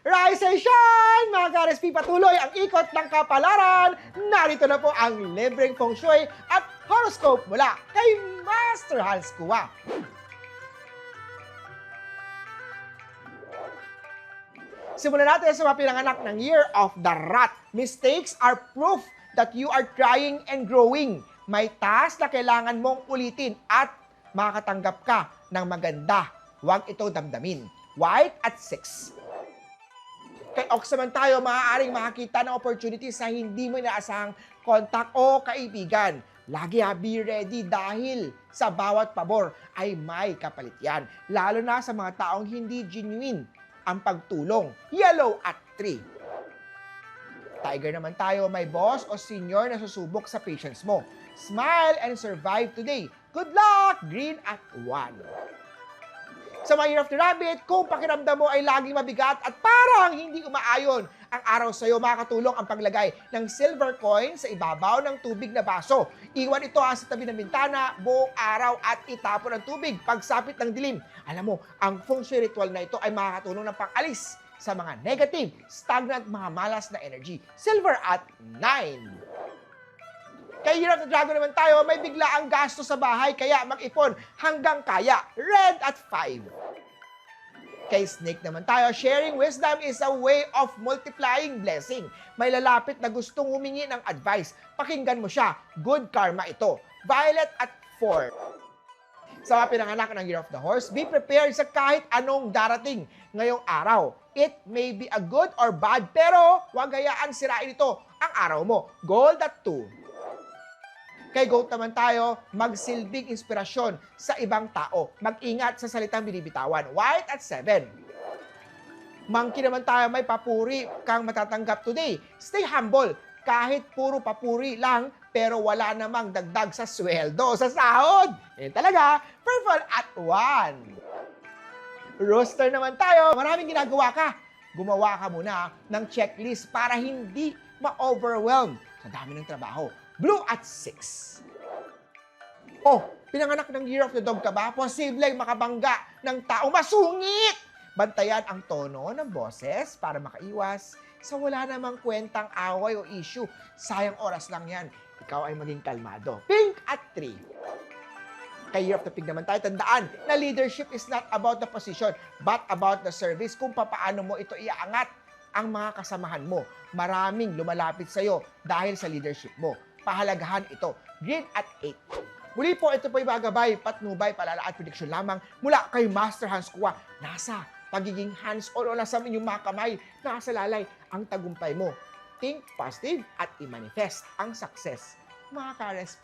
Rise and shine! Mga ka-RSP, patuloy ang ikot ng kapalaran. Narito na po ang libreng feng shui at horoscope mula kay Master Hans Kua. Simulan natin sa mga pinanganak ng Year of the Rat. Mistakes are proof that you are trying and growing. May task na kailangan mong ulitin at makakatanggap ka ng maganda. Huwag ito damdamin. White at 6. Kay Ox naman tayo, maaaring makakita ng opportunities sa hindi mo inaasahang kontak o kaibigan. Lagi be ready dahil sa bawat pabor ay may kapalit yan. Lalo na sa mga taong hindi genuine ang pagtulong. Yellow at 3. Tiger naman tayo, may boss o senior na susubok sa patience mo. Smile and survive today. Good luck! Green at 1. Sa mga Year of the Rabbit, kung pakiramdam mo ay laging mabigat at parang hindi umaayon ang araw sa iyo, makakatulong ang paglagay ng silver coin sa ibabaw ng tubig na baso. Iwan ito sa tabi ng bintana buong araw at itapon ang tubig pagsapit ng dilim. Alam mo, ang feng shui ritual na ito ay makakatulong ng pang-alis sa mga negative, stagnant, mga malas na energy. Silver at 9. Kay Year of the Dragon naman tayo, may bigla ang gasto sa bahay, kaya mag-ipon hanggang kaya. Red at 5. Kay Snake naman tayo, sharing wisdom is a way of multiplying blessing. May lalapit na gustong humingi ng advice. Pakinggan mo siya. Good karma ito. Violet at 4. Sa mga pinanganak ng Year of the Horse, be prepared sa kahit anong darating ngayong araw. It may be a good or bad, pero huwag hayaan sirain ito ang araw mo. Gold at 2. Kay Goat naman tayo, magsilbing inspirasyon sa ibang tao. Mag-ingat sa salitang binibitawan. White at 7. Monkey naman tayo, may papuri kang matatanggap today. Stay humble. Kahit puro papuri lang, pero wala namang dagdag sa sweldo, sa sahod. Talaga, purple at 1. Rooster naman tayo, maraming ginagawa ka. Gumawa ka muna ng checklist para hindi ma-overwhelm sa dami ng trabaho. Blue at 6. Oh, pinanganak ng Year of the Dog ka ba? Posibleng makabangga ng taong masungit. Bantayan ang tono ng boses para makaiwas sa wala namang kwentang away o issue. Sayang oras lang yan. Ikaw ay maging kalmado. Pink at 3. Kay Year of the Pig naman tayo, tandaan na leadership is not about the position, but about the service. Kung papaano mo ito iaangat ang mga kasamahan mo. Maraming lumalapit sa'yo dahil sa leadership mo. Pahalagahan ito. Green at 8. Muli po, ito po yung mga gabay, patnubay, palala at prediction lamang mula kay Master Hans Kua. Nasa pagiging hands-on o nasa inyong mga kamay, nasa lalay ang tagumpay mo. Think positive at i-manifest ang success. Mga ka-RSP.